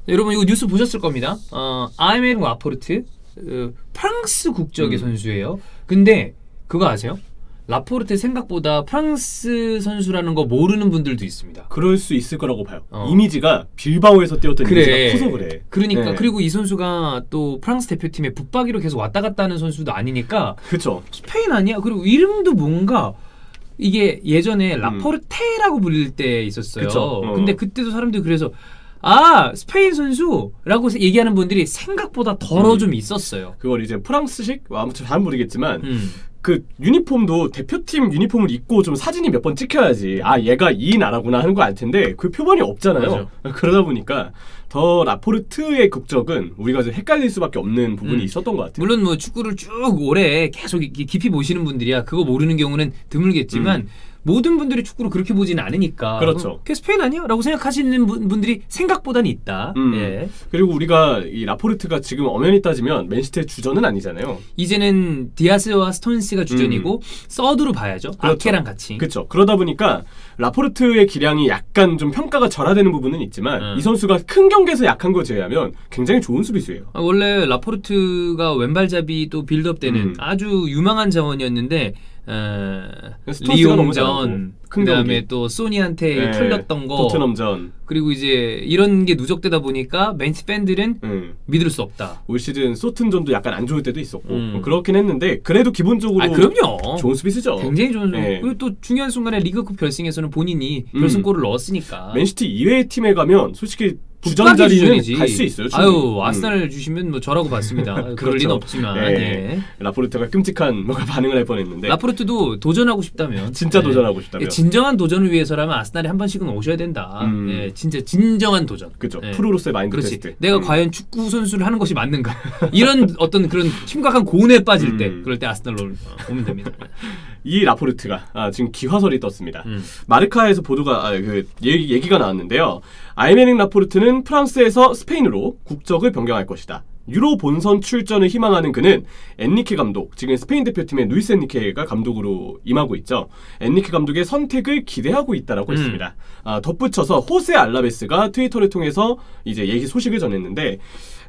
여러분 이거 뉴스 보셨을 겁니다. 아이메르 라포르트 프랑스 국적의 선수예요. 근데 그거 아세요? 라포르트 생각보다 프랑스 선수라는 거 모르는 분들도 있습니다. 그럴 수 있을 거라고 봐요. 이미지가 빌바오에서 뛰었던 이미지가 커서 그래. 그러니까 그리고 이 선수가 또 프랑스 대표팀에 붙박이로 계속 왔다 갔다 하는 선수도 아니니까 그쵸. 스페인 아니야? 그리고 이름도 뭔가 이게 예전에 라포르테라고 불릴 때 있었어요. 그쵸. 근데 그때도 사람들이 그래서 스페인 선수라고 얘기하는 분들이 생각보다 덜어 좀 있었어요. 그걸 이제 프랑스식? 아무튼 잘 모르겠지만 그 유니폼도 대표팀 유니폼을 입고 좀 사진이 몇 번 찍혀야지 얘가 이 나라구나 하는 거 알 텐데 그 표본이 없잖아요. 그러다 보니까 더 라포르트의 국적은 우리가 좀 헷갈릴 수밖에 없는 부분이 있었던 것 같아요. 물론 뭐 축구를 쭉 오래 계속 깊이 보시는 분들이야 그거 모르는 경우는 드물겠지만 모든 분들이 축구를 그렇게 보지는 않으니까 그렇죠. 그게 스페인 아니야? 라고 생각하시는 분들이 생각보다는 있다. 예. 그리고 우리가 이 라포르트가 지금 엄연히 따지면 맨시티의 주전은 아니잖아요. 이제는 디아스와 스톤스가 주전이고 서드로 봐야죠. 그렇죠. 아케랑 같이. 그렇죠. 그러다 보니까 라포르트의 기량이 약간 좀 평가가 절하되는 부분은 있지만 이 선수가 큰 경기에서 약한 거 제외하면 굉장히 좋은 수비수예요. 원래 라포르트가 왼발잡이 또 빌드업되는 아주 유망한 자원이었는데 리옹전 그다음에 또 소니한테 털렸던 거 토트넘전 그리고 이제 이런 게 누적되다 보니까 맨시티 팬들은 믿을 수 없다. 올 시즌 소튼전도 약간 안 좋을 때도 있었고 그렇긴 했는데 그래도 기본적으로 그럼요. 좋은 수비수죠. 굉장히 좋은 수비. 그리고 또 중요한 순간에 리그컵 결승에서는 본인이 결승골을 넣었으니까. 맨시티 이외의 팀에 가면 솔직히 주전 자리는 갈 수 있어요. 아스날 주시면 뭐 저라고 봤습니다. 그럴 그렇죠. 리는 없지만. 예. 라포르트가 끔찍한 반응을 할 뻔했는데. 라포르트도 도전하고 싶다면. 진짜 도전하고 싶다면. 진정한 도전을 위해서라면 아스날에 한 번씩은 오셔야 된다. 예, 진짜 진정한 도전. 그렇죠. 프로로서의 마인드 테스트. 내가 과연 축구 선수를 하는 것이 맞는가. 이런 어떤 그런 심각한 고뇌에 빠질 때 그럴 때 아스날로 오면 됩니다. 이 라포르트가 지금 기화설이 떴습니다. 마르카에서 보도가 얘기가 나왔는데요. 아이메르 라포르트는 프랑스에서 스페인으로 국적을 변경할 것이다. 유로 본선 출전을 희망하는 그는 엔리케 감독, 지금 스페인 대표팀의 루이스 엔리케가 감독으로 임하고 있죠. 엔리케 감독의 선택을 기대하고 있다라고 했습니다. 덧붙여서 호세 알라베스가 트위터를 통해서 이제 소식을 전했는데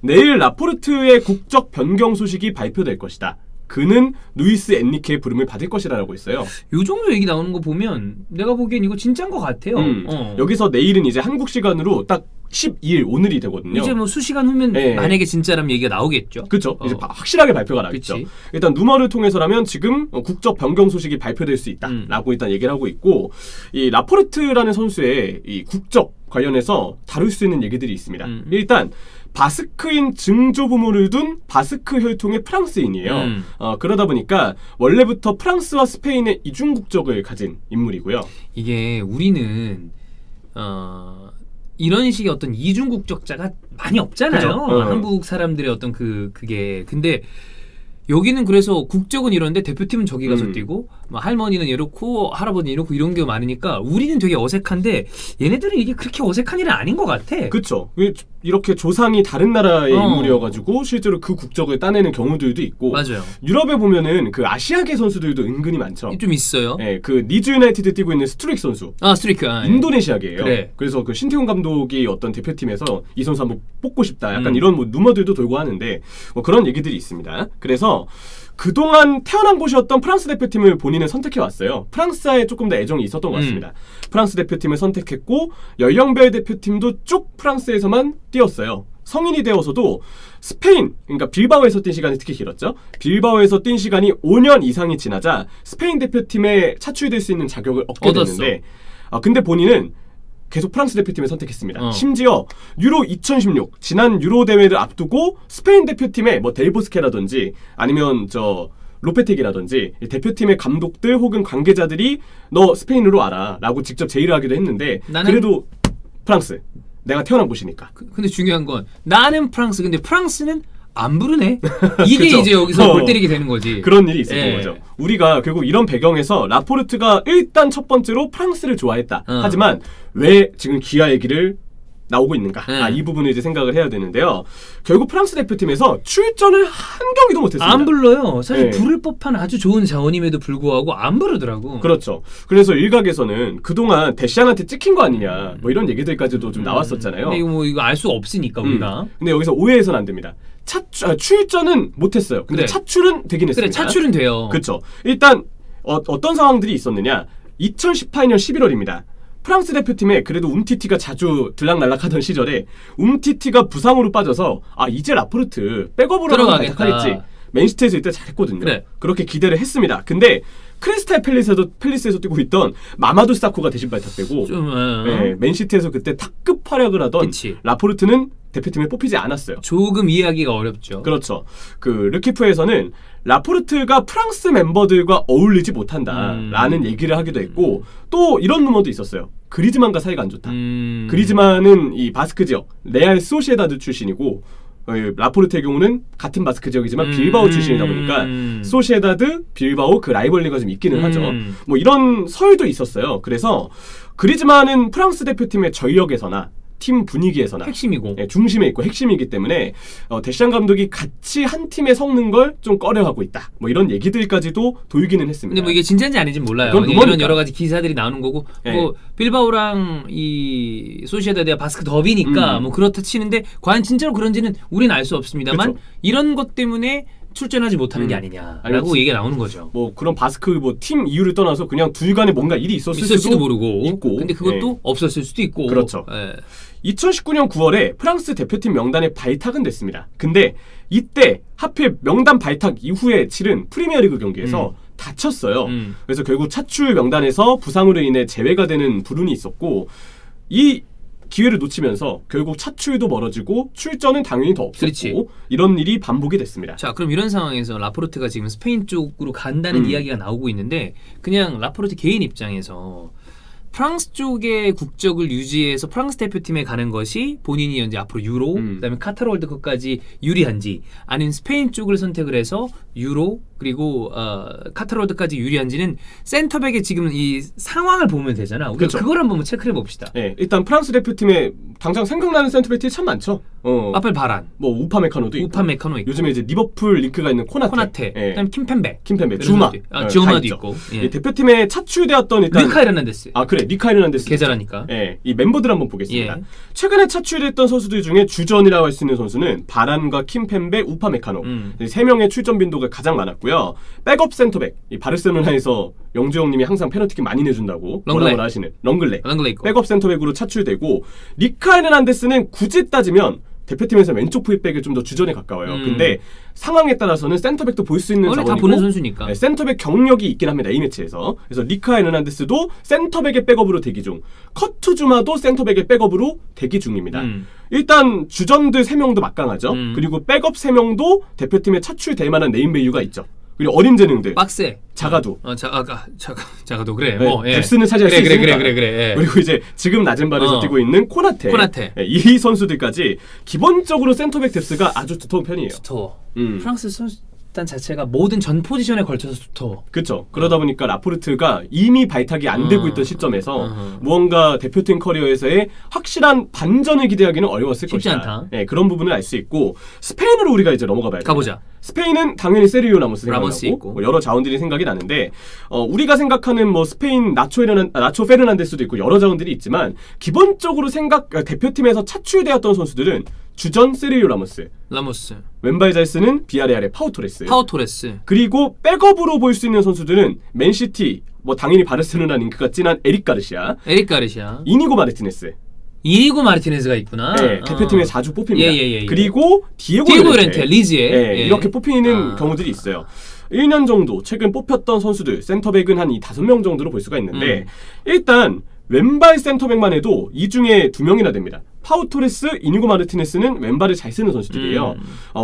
내일 라포르트의 국적 변경 소식이 발표될 것이다. 그는 루이스 엔리케의 부름을 받을 것이라고 했어요. 요 정도 얘기 나오는 거 보면 내가 보기엔 이거 진짜인 것 같아요. 여기서 내일은 이제 한국 시간으로 딱 12일 오늘이 되거든요. 이제 뭐 수시간 후면 만약에 진짜라면 얘기가 나오겠죠. 그렇죠. 이제 확실하게 발표가 나겠죠. 그치. 일단 루머를 통해서라면 지금 국적 변경 소식이 발표될 수 있다라고 일단 얘기를 하고 있고 이 라포르트라는 선수의 이 국적 관련해서 다룰 수 있는 얘기들이 있습니다. 일단 바스크인 증조 부모를 둔 바스크 혈통의 프랑스인이에요. 그러다 보니까 원래부터 프랑스와 스페인의 이중 국적을 가진 인물이고요. 이게 우리는 이런 식의 어떤 이중 국적자가 많이 없잖아요. 한국 사람들의 어떤 그게 근데 여기는 그래서 국적은 이런데 대표팀은 저기 가서 뛰고 뭐 할머니는 이렇고 할아버지는 이렇고 이런 게 많으니까 우리는 되게 어색한데 얘네들은 이게 그렇게 어색한 일은 아닌 것 같아. 그렇죠. 이렇게 조상이 다른 나라의 인물이어가지고 실제로 그 국적을 따내는 경우들도 있고. 맞아요. 유럽에 보면은 그 아시아계 선수들도 은근히 많죠. 좀 있어요. 네, 그 리즈 유나이티드 뛰고 있는 스트릭 선수. 스트릭. 인도네시아계예요. 그래. 그래서 그 신태용 감독이 어떤 대표팀에서 이 선수 한번 뽑고 싶다. 약간 이런 뭐 루머들도 돌고 하는데 뭐 그런 얘기들이 있습니다. 그래서 그동안 태어난 곳이었던 프랑스 대표팀을 본인은 선택해왔어요. 프랑스에 조금 더 애정이 있었던 것 같습니다. 프랑스 대표팀을 선택했고 연령별 대표팀도 쭉 프랑스에서만 뛰었어요. 성인이 되어서도 스페인, 그러니까 빌바오에서 뛴 시간이 특히 길었죠. 빌바오에서 뛴 시간이 5년 이상이 지나자 스페인 대표팀에 차출될 수 있는 자격을 얻게 됐는데 근데 본인은 계속 프랑스 대표팀을 선택했습니다. 심지어 유로 2016 지난 유로 대회를 앞두고 스페인 대표팀의 뭐 델보스케라든지 아니면 로페텍이라든지 대표팀의 감독들 혹은 관계자들이 너 스페인으로 와라 라고 직접 제의를 하기도 했는데 그래도 프랑스, 내가 태어난 곳이니까. 근데 중요한 건 나는 프랑스, 근데 프랑스는 안 부르네. 이게 이제 여기서 골 때리게 되는 거지. 그런 일이 있었던 거죠. 우리가 결국 이런 배경에서 라포르트가 일단 첫 번째로 프랑스를 좋아했다. 하지만 왜 지금 기아 얘기를 나오고 있는가? 이 부분을 이제 생각을 해야 되는데요. 결국 프랑스 대표팀에서 출전을 한 경기도 못했습니다. 안 불러요. 사실 부를 법한 아주 좋은 자원임에도 불구하고 안 부르더라고. 그렇죠. 그래서 일각에서는 그동안 데시안한테 찍힌 거 아니냐 뭐 이런 얘기들까지도 좀 나왔었잖아요. 근데 이거 알 수 없으니까 우리가. 근데 여기서 오해해서는 안 됩니다. 출전은 못했어요. 근데 그래. 차출은 되긴 했습니다. 그래, 차출은 돼요. 그렇죠. 일단 어떤 상황들이 있었느냐? 2018년 11월입니다. 프랑스 대표팀에 그래도 움티티가 자주 들락날락하던 시절에 움티티가 부상으로 빠져서 이제 라포르트 백업으로 발탁하겠지. 맨시티에서 이때 잘했거든요. 그래. 그렇게 기대를 했습니다. 근데 크리스탈 팰리스에서 뛰고 있던 마마두 사코가 대신 발탁되고 맨시티에서 그때 탑급 활약을 하던 그치. 라포르트는 대표팀에 뽑히지 않았어요. 조금 이해하기가 어렵죠. 그렇죠. 그 르키프에서는 라포르트가 프랑스 멤버들과 어울리지 못한다라는 얘기를 하기도 했고 또 이런 루머도 있었어요. 그리즈만과 사이가 안 좋다. 그리즈만은 이 바스크 지역 레알 소시에다드 출신이고 라포르트의 경우는 같은 바스크 지역이지만 빌바오 출신이다 보니까 소시에다드, 빌바오 그 라이벌리가 좀 있기는 하죠. 뭐 이런 설도 있었어요. 그래서 그리즈만은 프랑스 대표팀의 전력에서나 팀 분위기에서나 핵심이고 중심에 있고 핵심이기 때문에 데시안 감독이 같이 한 팀에 섞는 걸 좀 꺼려하고 있다. 뭐 이런 얘기들까지도 돌기는 했습니다. 근데 뭐 이게 진짜인지 아닌지 몰라요. 이런 여러 가지 기사들이 나오는 거고 뭐 빌바오랑 이 소시에다드가 바스크 더비니까 뭐 그렇다 치는데 과연 진짜로 그런지는 우리는 알 수 없습니다만 그쵸. 이런 것 때문에 출전하지 못하는 게 아니냐라고 얘기가 나오는 거죠. 뭐 그런 바스크 뭐 팀 이유를 떠나서 그냥 둘 간에 뭔가 일이 있었을지도 모르고 있고 근데 그것도 없었을 수도 있고 그렇죠. 2019년 9월에 프랑스 대표팀 명단에 발탁은 됐습니다. 근데 이때 하필 명단 발탁 이후에 치른 프리미어리그 경기에서 다쳤어요. 그래서 결국 차출 명단에서 부상으로 인해 제외가 되는 불운이 있었고 이 기회를 놓치면서 결국 차출도 멀어지고 출전은 당연히 더 없었고 그렇지. 이런 일이 반복이 됐습니다. 자, 그럼 이런 상황에서 라포르트가 지금 스페인 쪽으로 간다는 이야기가 나오고 있는데 그냥 라포르트 개인 입장에서 프랑스 쪽의 국적을 유지해서 프랑스 대표팀에 가는 것이 본인이 이제 앞으로 유로, 그다음에 카타르 월드컵까지 유리한지 아니면 스페인 쪽을 선택을 해서 유로 그리고 카타르 월드까지 유리한지는 센터백의 지금 이 상황을 보면 되잖아. 우리가 그렇죠. 그걸 한번 체크해 봅시다. 네, 일단 프랑스 대표팀에 당장 생각나는 센터백이 참 많죠. 아펠 바란, 뭐 우파메카노도 있고, 우파메카노 있고, 요즘에 이제 리버풀 링크가 있는 코나테, 그다음 킴펜베, 주마, 주마도 있고, 이 대표팀에 차출되었던 일단 미카엘 헤난데스. 그래, 미카엘 헤난데스 계좌라니까. 이 멤버들 한번 보겠습니다. 최근에 차출됐던 선수들 중에 주전이라고 할 수 있는 선수는 바란과 킴펜베, 우파메카노 세 명의 출전 빈도가 가장 많았고요. 백업 센터백, 이 바르셀로나에서 영주형님이 항상 페널티킥 많이 내준다고 뭐라고 하시는 렁글레 있고. 백업 센터백으로 차출되고 리카엘 헤난데스는 굳이 따지면 대표팀에서 왼쪽 풀백에 좀 더 주전에 가까워요. 근데 상황에 따라서는 센터백도 볼 수 있는 자원이고 다 보는 선수니까. 센터백 경력이 있긴 합니다. A매치에서. 그래서 리카엘 헤난데스도 센터백의 백업으로 대기 중. 커투주마도 센터백의 백업으로 대기 중입니다. 일단 주전들 3명도 막강하죠. 그리고 백업 3명도 대표팀에 차출될 만한 네임밸류가 있죠. 그리고 어린 재능들 빡세. 자가도. 자가도 그래. 뎁스는 차지할 수 있으니까. 그래. 그리고 이제 지금 낮은 발에서 뛰고 있는 코나테. 이 선수들까지 기본적으로 센터백 뎁스가 아주 두터운 편이에요. 두터워. 프랑스 선수단 자체가 모든 전 포지션에 걸쳐서 두터워. 그렇죠. 그러다 보니까 라포르트가 이미 발탁이 안 되고 있던 시점에서 무언가 대표팀 커리어에서의 확실한 반전을 기대하기는 어려웠을 쉽지 것이다. 않다. 그런 부분을 알 수 있고 스페인으로 우리가 이제 넘어가 봐야 돼요. 가보자. 스페인은 당연히 세르히오 라모스 라모스 생각나고 뭐 여러 자원들이 생각이 나는데 우리가 생각하는 뭐 스페인 나초 페르난데스도 있고 여러 자원들이 있지만 기본적으로 대표팀에서 차출되었던 선수들은 주전 세르히오 라모스, 왼발 잘 쓰는 비아레알의 파우토레스, 그리고 백업으로 볼 수 있는 선수들은 맨시티, 뭐 당연히 바르셀로나 링크가 진한 에릭 가르시아, 이니고 마르티네스가 있구나. 대표팀에 자주 뽑힙니다. 그리고 디에고 요렌테, 리즈에 이렇게 뽑히는 경우들이 있어요. 1년 정도 최근 뽑혔던 선수들 센터백은 한 5명 정도로 볼 수가 있는데 일단 왼발 센터백만 해도 이 중에 2명이나 됩니다. 파우토레스, 이니고 마르티네스는 왼발을 잘 쓰는 선수들이에요.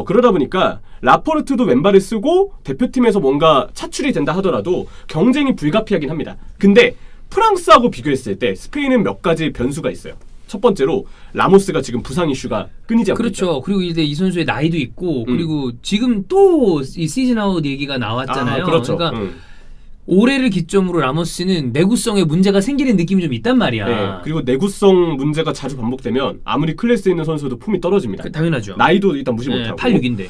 그러다 보니까 라포르트도 왼발을 쓰고 대표팀에서 뭔가 차출이 된다 하더라도 경쟁이 불가피하긴 합니다. 근데 프랑스하고 비교했을 때 스페인은 몇 가지 변수가 있어요. 첫 번째로 라모스가 지금 부상 이슈가 끊이지 않고 있죠. 그렇죠. 그리고 이제 이 선수의 나이도 있고 그리고 지금 또 이 시즌 아웃 얘기가 나왔잖아요. 그렇죠. 그러니까 올해를 기점으로 라모스는 내구성에 문제가 생기는 느낌이 좀 있단 말이야. 네, 그리고 내구성 문제가 자주 반복되면 아무리 클래스 있는 선수도 폼이 떨어집니다. 당연하죠. 나이도 일단 무시 못하고. 86인데.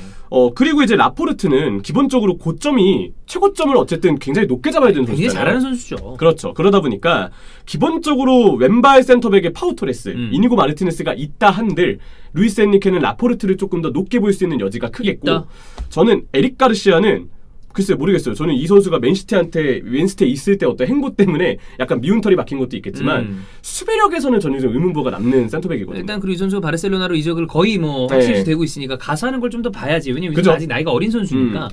그리고 이제 라포르트는 기본적으로 고점이 최고점을 어쨌든 굉장히 높게 잡아야 되는 굉장히 선수잖아요. 잘하는 선수죠. 그렇죠. 그러다 보니까 기본적으로 왼발 센터백의 파우토레스, 이니고 마르티네스가 있다 한들 루이스 엔리케는 라포르트를 조금 더 높게 볼 수 있는 여지가 크겠고 있다. 저는 에릭 가르시아는 글쎄 모르겠어요. 저는 이 선수가 맨시티한테 왼스트에 있을 때 어떤 행보 때문에 약간 미운 털이 박힌 것도 있겠지만 수비력에서는 저는 좀 의문부가 남는 센터백이거든요. 일단 그리고 이 선수가 바르셀로나로 이적을 거의 뭐 확실시 되고 있으니까 가서 하는 걸 좀 더 봐야지. 왜냐면 그죠? 아직 나이가 어린 선수니까.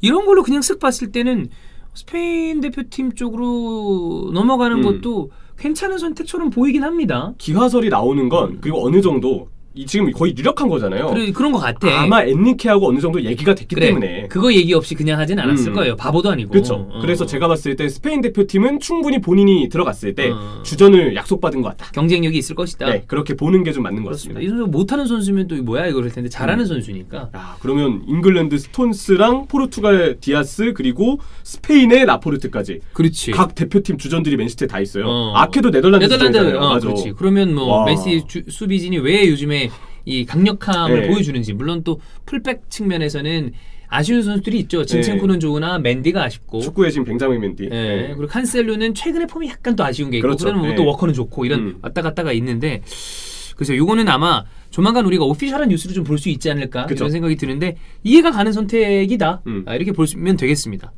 이런 걸로 그냥 쓱 봤을 때는 스페인 대표팀 쪽으로 넘어가는 것도 괜찮은 선택처럼 보이긴 합니다. 기화설이 나오는 건 그리고 어느 정도 지금 거의 유력한 거잖아요. 그런 것 같아. 아마 엔리케하고 어느 정도 얘기가 됐기 때문에 그거 얘기 없이 그냥 하진 않았을 거예요. 바보도 아니고. 그렇죠. 그래서 제가 봤을 때 스페인 대표팀은 충분히 본인이 들어갔을 때 주전을 약속받은 것 같다. 경쟁력이 있을 것이다. 네, 그렇게 보는 게 좀 맞는 것 그렇습니다. 같습니다. 이 선수 못하는 선수면 또 뭐야 이거 할 텐데 잘하는 선수니까. 야, 그러면 잉글랜드 스톤스랑 포르투갈 디아스 그리고 스페인의 라포르트까지 그렇지. 각 대표팀 주전들이 맨시티에 다 있어요. 아케도 네덜란드 주전이잖아요. 맞아. 그렇지. 그러면 뭐 와. 메시 수비진이 왜 요즘에 이 강력함을 네. 보여주는지 물론 또 풀백 측면에서는 아쉬운 선수들이 있죠. 진첸코는 좋으나 맨디가 아쉽고. 축구의 지금 벤자민 맨디. 네. 그리고 칸셀로는 최근에 폼이 약간 또 아쉬운 게 있고 그렇죠. 그러면 또 워커는 좋고 이런 왔다 갔다가 있는데 그래서 요거는 아마 조만간 우리가 오피셜한 뉴스를 좀 볼 수 있지 않을까 그쵸. 이런 생각이 드는데 이해가 가는 선택이다. 이렇게 보시면 되겠습니다.